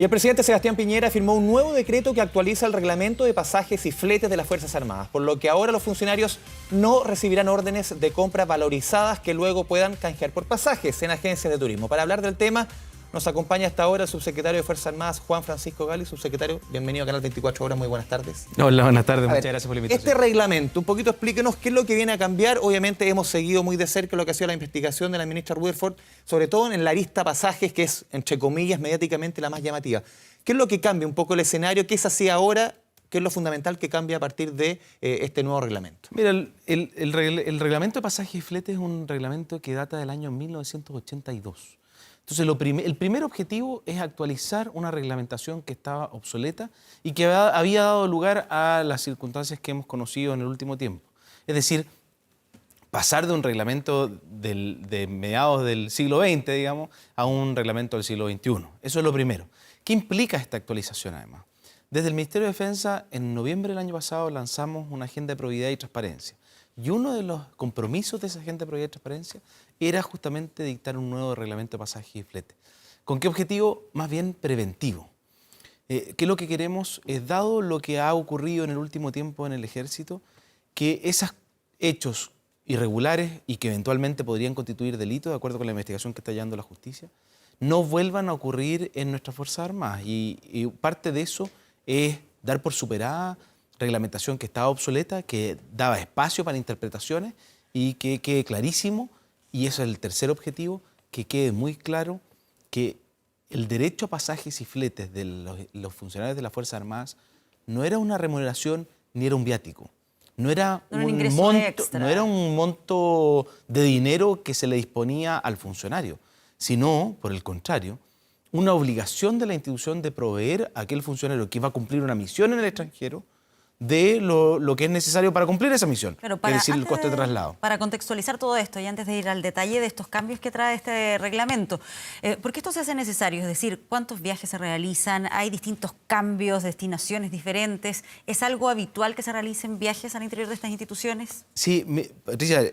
Y el presidente Sebastián Piñera firmó un nuevo decreto que actualiza el reglamento de pasajes y fletes de las Fuerzas Armadas, por lo que ahora los funcionarios no recibirán órdenes de compra valorizadas que luego puedan canjear por pasajes en agencias de turismo. Para hablar del tema, nos acompaña hasta ahora el subsecretario de Fuerzas Armadas, Juan Francisco Gali. Subsecretario, bienvenido a Canal 24 Horas, muy buenas tardes. Hola, buenas tardes, muchas gracias por la invitación. Este reglamento, un poquito explíquenos qué es lo que viene a cambiar. Obviamente hemos seguido muy de cerca lo que ha sido la investigación de la ministra Rutherford, sobre todo en la arista pasajes, que es, entre comillas, mediáticamente la más llamativa. ¿Qué es lo que cambia un poco el escenario? ¿Qué es así ahora? ¿Qué es lo fundamental que cambia a partir de este nuevo reglamento? Mira, el reglamento de pasajes y fletes es un reglamento que data del año 1982. Entonces, el primer objetivo es actualizar una reglamentación que estaba obsoleta y que había dado lugar a las circunstancias que hemos conocido en el último tiempo. Es decir, pasar de un reglamento de mediados del siglo XX, digamos, a un reglamento del siglo XXI. Eso es lo primero. ¿Qué implica esta actualización, además? Desde el Ministerio de Defensa, en noviembre del año pasado, lanzamos una agenda de probidad y transparencia. Y uno de los compromisos de esa agenda de probidad y transparencia era justamente dictar un nuevo reglamento de pasajes y fletes. ¿Con qué objetivo? Más bien preventivo. ¿Qué lo que queremos es, dado lo que ha ocurrido en el último tiempo en el Ejército, que esos hechos irregulares y que eventualmente podrían constituir delito, de acuerdo con la investigación que está llevando la justicia, no vuelvan a ocurrir en nuestras Fuerzas Armadas? Y parte de eso es dar por superada reglamentación que estaba obsoleta, que daba espacio para interpretaciones y que quede clarísimo, y eso es el tercer objetivo, que quede muy claro que el derecho a pasajes y fletes de los funcionarios de las Fuerzas Armadas no era una remuneración ni era un viático. No era un monto de dinero que se le disponía al funcionario, sino, por el contrario, una obligación de la institución de proveer a aquel funcionario que iba a cumplir una misión en el extranjero de lo que es necesario para cumplir esa misión, es decir, el coste de traslado. Para contextualizar todo esto y antes de ir al detalle de estos cambios que trae este reglamento, ¿por qué esto se hace necesario? Es decir, ¿cuántos viajes se realizan? ¿Hay distintos cambios, destinaciones diferentes? ¿Es algo habitual que se realicen viajes al interior de estas instituciones? Sí, Patricia,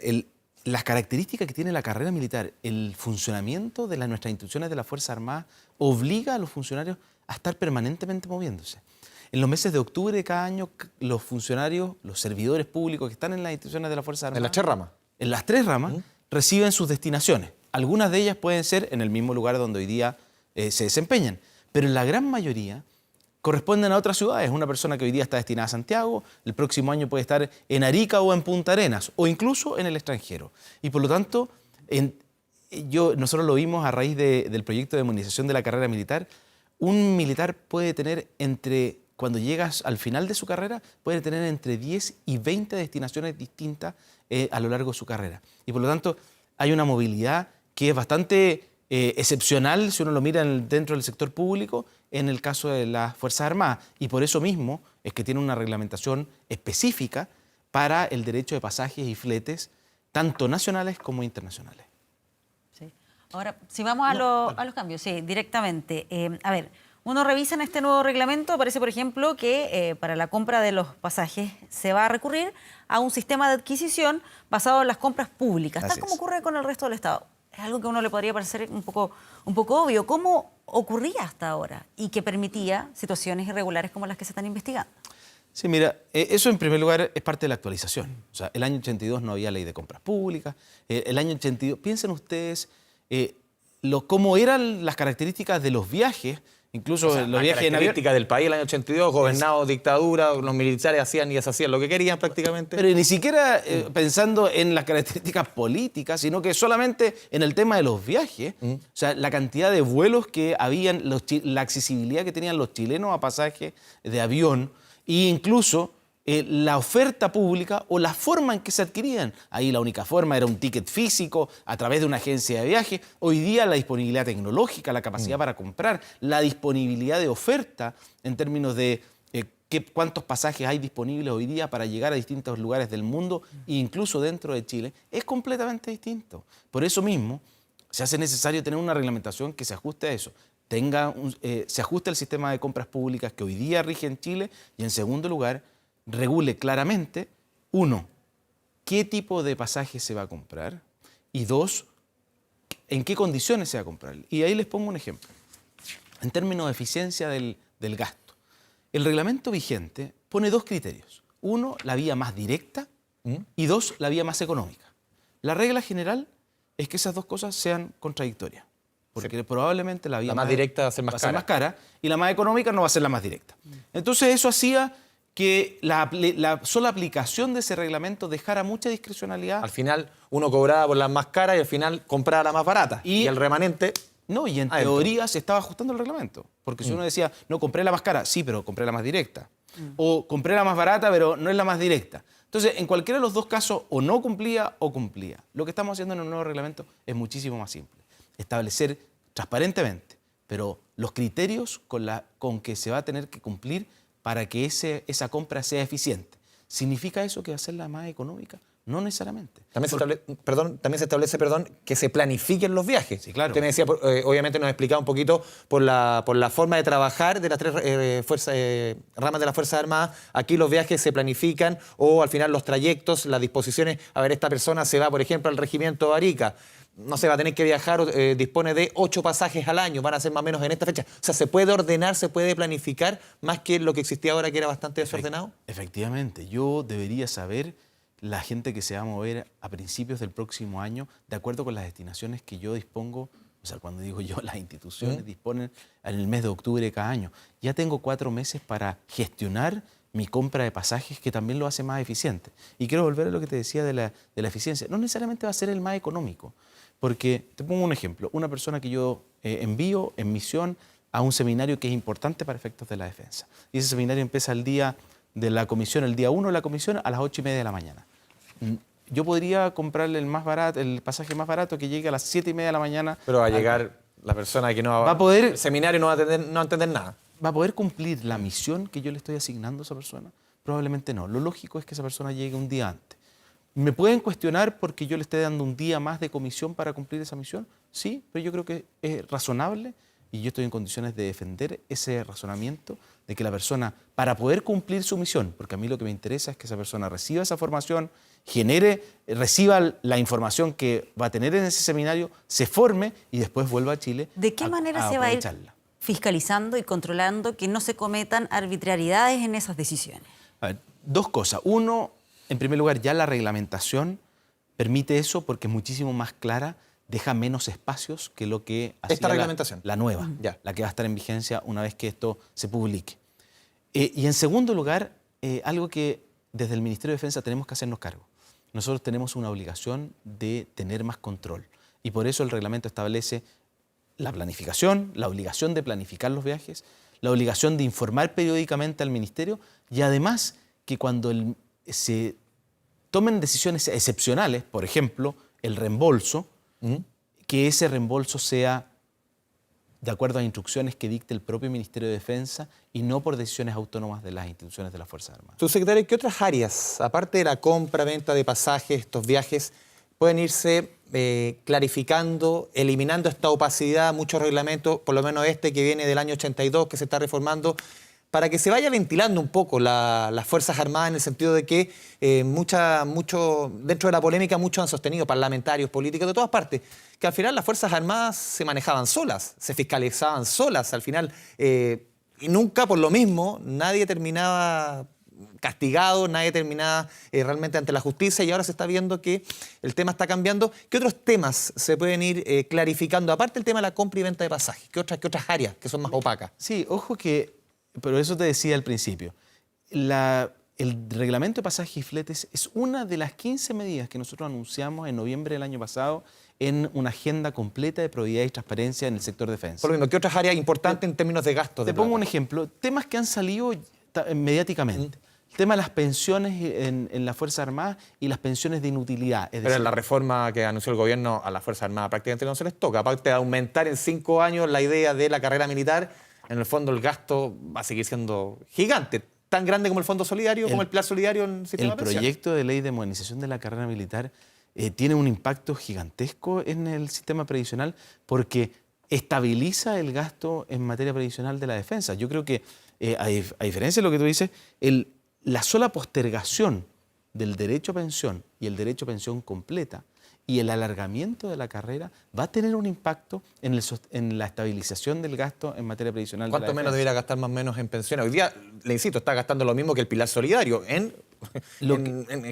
las características que tiene la carrera militar, el funcionamiento de nuestras instituciones de las Fuerzas Armadas obliga a los funcionarios a estar permanentemente moviéndose. En los meses de octubre de cada año, los funcionarios, los servidores públicos que están en las instituciones de las Fuerzas Armadas... ¿En las tres ramas? En las tres ramas, reciben sus destinaciones. Algunas de ellas pueden ser en el mismo lugar donde hoy día se desempeñan, pero en la gran mayoría corresponden a otras ciudades. Una persona que hoy día está destinada a Santiago, el próximo año puede estar en Arica o en Punta Arenas, o incluso en el extranjero. Y por lo tanto, nosotros lo vimos a raíz del proyecto de modernización de la carrera militar. Un militar puede tener cuando llegas al final de su carrera, puede tener entre 10 y 20 destinaciones distintas a lo largo de su carrera. Y por lo tanto, hay una movilidad que es bastante excepcional, si uno lo mira dentro del sector público, en el caso de las Fuerzas Armadas. Y por eso mismo es que tiene una reglamentación específica para el derecho de pasajes y fletes, tanto nacionales como internacionales. Sí. Ahora, si vamos a los cambios, sí, directamente. A ver, uno revisa en este nuevo reglamento, aparece, por ejemplo, que para la compra de los pasajes se va a recurrir a un sistema de adquisición basado en las compras públicas, tal como ocurre con el resto del Estado. Es algo que a uno le podría parecer un poco obvio. ¿Cómo ocurría hasta ahora y que permitía situaciones irregulares como las que se están investigando? Sí, mira, eso en primer lugar es parte de la actualización. O sea, el año 82 no había ley de compras públicas. El año 82, piensen ustedes cómo eran las características de los viajes. Incluso los viajes en avión. Características del país el año 82, gobernado dictadura, los militares hacían y deshacían lo que querían prácticamente. Pero ni siquiera pensando en las características políticas, sino que solamente en el tema de los viajes. O sea, la cantidad de vuelos que habían, la accesibilidad que tenían los chilenos a pasajes de avión e incluso la oferta pública o la forma en que se adquirían. Ahí la única forma era un ticket físico a través de una agencia de viaje. Hoy día la disponibilidad tecnológica, la capacidad para comprar, la disponibilidad de oferta en términos de cuántos pasajes hay disponibles hoy día para llegar a distintos lugares del mundo e incluso dentro de Chile, es completamente distinto. Por eso mismo se hace necesario tener una reglamentación que se ajuste a eso. Se ajuste al sistema de compras públicas que hoy día rige en Chile y, en segundo lugar, regule claramente, uno, qué tipo de pasaje se va a comprar y dos, en qué condiciones se va a comprar. Y ahí les pongo un ejemplo. en términos de eficiencia del gasto. El reglamento vigente pone dos criterios. Uno, la vía más directa y dos, la vía más económica. La regla general es que esas dos cosas sean contradictorias. Porque probablemente la vía más directa va a ser más cara y la más económica no va a ser la más directa. Entonces eso hacía que la sola aplicación de ese reglamento dejara mucha discrecionalidad. Al final uno cobraba por las más caras y al final compraba la más barata. Y el remanente... No, y en teoría se estaba ajustando el reglamento. Porque si uno decía, no, compré la más cara, sí, pero compré la más directa. O compré la más barata, pero no es la más directa. Entonces, en cualquiera de los dos casos, o no cumplía o cumplía. Lo que estamos haciendo en el nuevo reglamento es muchísimo más simple. Establecer transparentemente, pero los criterios con que se va a tener que cumplir para que esa compra sea eficiente. ¿Significa eso que va a ser la más económica? No necesariamente. También se establece que se planifiquen los viajes. Sí, claro. Usted me decía, obviamente nos explicaba un poquito por la forma de trabajar de las tres ramas de las Fuerzas Armadas. Aquí los viajes se planifican o al final los trayectos, las disposiciones. A ver, esta persona se va, por ejemplo, al regimiento Arica. No se va a tener que viajar, dispone de 8 pasajes al año, van a ser más o menos en esta fecha. O sea, se puede ordenar, se puede planificar más que lo que existía ahora, que era bastante desordenado. Efectivamente, yo debería saber la gente que se va a mover a principios del próximo año, de acuerdo con las destinaciones que yo dispongo, o sea, cuando digo yo, las instituciones disponen en el mes de octubre de cada año. Ya tengo 4 meses para gestionar mi compra de pasajes, que también lo hace más eficiente. Y quiero volver a lo que te decía de la eficiencia. No necesariamente va a ser el más económico, porque te pongo un ejemplo. Una persona que yo envío en misión a un seminario que es importante para efectos de la defensa. Y ese seminario empieza el día de la comisión, el día 1 de la comisión, a las 8:30 de la mañana. Yo podría comprarle el pasaje más barato que llegue a las 7:30 de la mañana. Pero va a llegar la persona que no va a poder, el seminario no va a entender nada. ¿Va a poder cumplir la misión que yo le estoy asignando a esa persona? Probablemente no. Lo lógico es que esa persona llegue un día antes. ¿Me pueden cuestionar porque yo le esté dando un día más de comisión para cumplir esa misión? Sí, pero yo creo que es razonable y yo estoy en condiciones de defender ese razonamiento de que la persona, para poder cumplir su misión, porque a mí lo que me interesa es que esa persona reciba esa formación, reciba la información que va a tener en ese seminario, se forme y después vuelva a Chile. ¿De qué manera se va a ir fiscalizando y controlando que no se cometan arbitrariedades en esas decisiones? A ver, 2 cosas. Uno, en primer lugar, ya la reglamentación permite eso porque es muchísimo más clara, deja menos espacios que lo que hacía esta reglamentación. La nueva, la que va a estar en vigencia una vez que esto se publique. Y en segundo lugar, algo que desde el Ministerio de Defensa tenemos que hacernos cargo. Nosotros tenemos una obligación de tener más control y por eso el reglamento establece la planificación, la obligación de planificar los viajes, la obligación de informar periódicamente al Ministerio y además que cuando se tomen decisiones excepcionales, por ejemplo, el reembolso, que ese reembolso sea de acuerdo a instrucciones que dicte el propio Ministerio de Defensa y no por decisiones autónomas de las instituciones de las Fuerzas Armadas. Subsecretario, ¿qué otras áreas, aparte de la compra, venta de pasajes, estos viajes, pueden irse clarificando, eliminando esta opacidad, muchos reglamentos, por lo menos este que viene del año 82, que se está reformando, para que se vaya ventilando un poco las Fuerzas Armadas en el sentido de que dentro de la polémica muchos han sostenido, parlamentarios, políticos, de todas partes, que al final las Fuerzas Armadas se manejaban solas, se fiscalizaban solas, al final, y nunca por lo mismo nadie terminaba castigado, nadie terminaba realmente ante la justicia y ahora se está viendo que el tema está cambiando. ¿Qué otros temas se pueden ir clarificando? Aparte del tema de la compra y venta de pasajes, ¿qué otras áreas que son más opacas? Sí, ojo que, pero eso te decía al principio, el reglamento de pasajes y fletes es una de las 15 medidas que nosotros anunciamos en noviembre del año pasado en una agenda completa de probidad y transparencia en el sector defensa. Por lo mismo, ¿qué otras áreas importantes en términos de gastos? Te pongo un ejemplo, temas que han salido mediáticamente. El tema de las pensiones en las Fuerzas Armadas y las pensiones de inutilidad. Pero en la reforma que anunció el gobierno a las Fuerzas Armadas prácticamente no se les toca. Aparte de aumentar en 5 años la idea de la carrera militar, en el fondo el gasto va a seguir siendo gigante, tan grande como el Fondo Solidario, como el Plan Solidario en el sistema de pensiones. El proyecto de ley de modernización de la carrera militar tiene un impacto gigantesco en el sistema previsional porque estabiliza el gasto en materia previsional de la defensa. Yo creo que, a diferencia de lo que tú dices, la sola postergación del derecho a pensión y el derecho a pensión completa y el alargamiento de la carrera va a tener un impacto en la estabilización del gasto en materia previsional. ¿Cuánto menos debería gastar más o menos en pensiones? Hoy día, le insisto, está gastando lo mismo que el Pilar Solidario en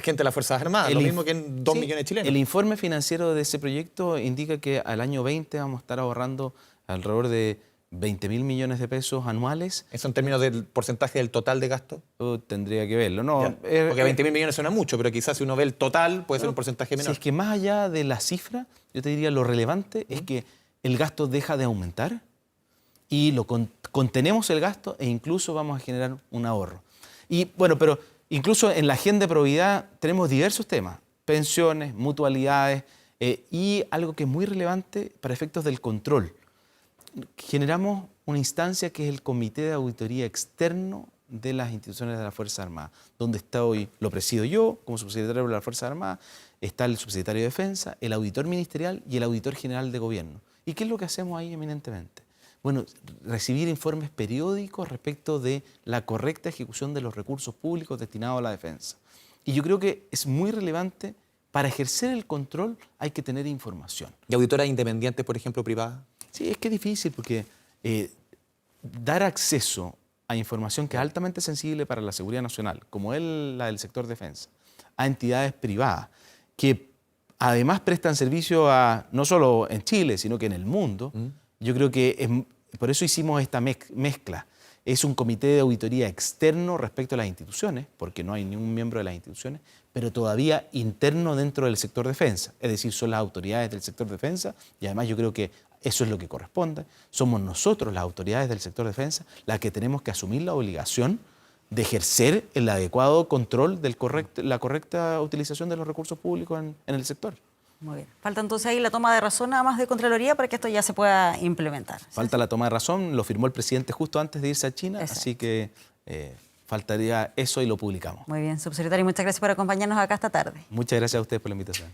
gente de las Fuerzas Armadas, lo mismo que en 2 millones de chilenos. El informe financiero de ese proyecto indica que al año 20 vamos a estar ahorrando alrededor de 20.000 millones de pesos anuales. ¿Eso en términos del porcentaje del total de gasto? Tendría que verlo, ¿no? Porque 20.000 millones suena mucho, pero quizás si uno ve el total puede ser un porcentaje menor. Si es que más allá de la cifra, yo te diría lo relevante es que el gasto deja de aumentar y contenemos el gasto e incluso vamos a generar un ahorro. Y bueno, pero incluso en la agenda de probidad tenemos diversos temas, pensiones, mutualidades y algo que es muy relevante para efectos del control. Generamos una instancia que es el Comité de Auditoría Externo de las instituciones de la Fuerza Armada, donde está hoy, lo presido yo como subsecretario de la Fuerza Armada, está el subsecretario de Defensa, el auditor ministerial y el auditor general de gobierno. ¿Y qué es lo que hacemos ahí eminentemente? Bueno, recibir informes periódicos respecto de la correcta ejecución de los recursos públicos destinados a la defensa. Y yo creo que es muy relevante, para ejercer el control hay que tener información. ¿Y auditoras independientes, por ejemplo, privadas? Sí, es que es difícil porque dar acceso a información que es altamente sensible para la seguridad nacional, como es la del sector defensa, a entidades privadas que además prestan servicio no solo en Chile, sino que en el mundo, yo creo que por eso hicimos esta mezcla. Es un comité de auditoría externo respecto a las instituciones, porque no hay ningún miembro de las instituciones, pero todavía interno dentro del sector defensa. Es decir, son las autoridades del sector defensa y además yo creo que eso es lo que corresponde. Somos nosotros, las autoridades del sector defensa, las que tenemos que asumir la obligación de ejercer el adecuado control de la correcta utilización de los recursos públicos en el sector. Muy bien. Falta entonces ahí la toma de razón nada más de Contraloría para que esto ya se pueda implementar. Falta la toma de razón, lo firmó el presidente justo antes de irse a China, Exacto. Así que faltaría eso y lo publicamos. Muy bien, subsecretario, muchas gracias por acompañarnos acá esta tarde. Muchas gracias a ustedes por la invitación.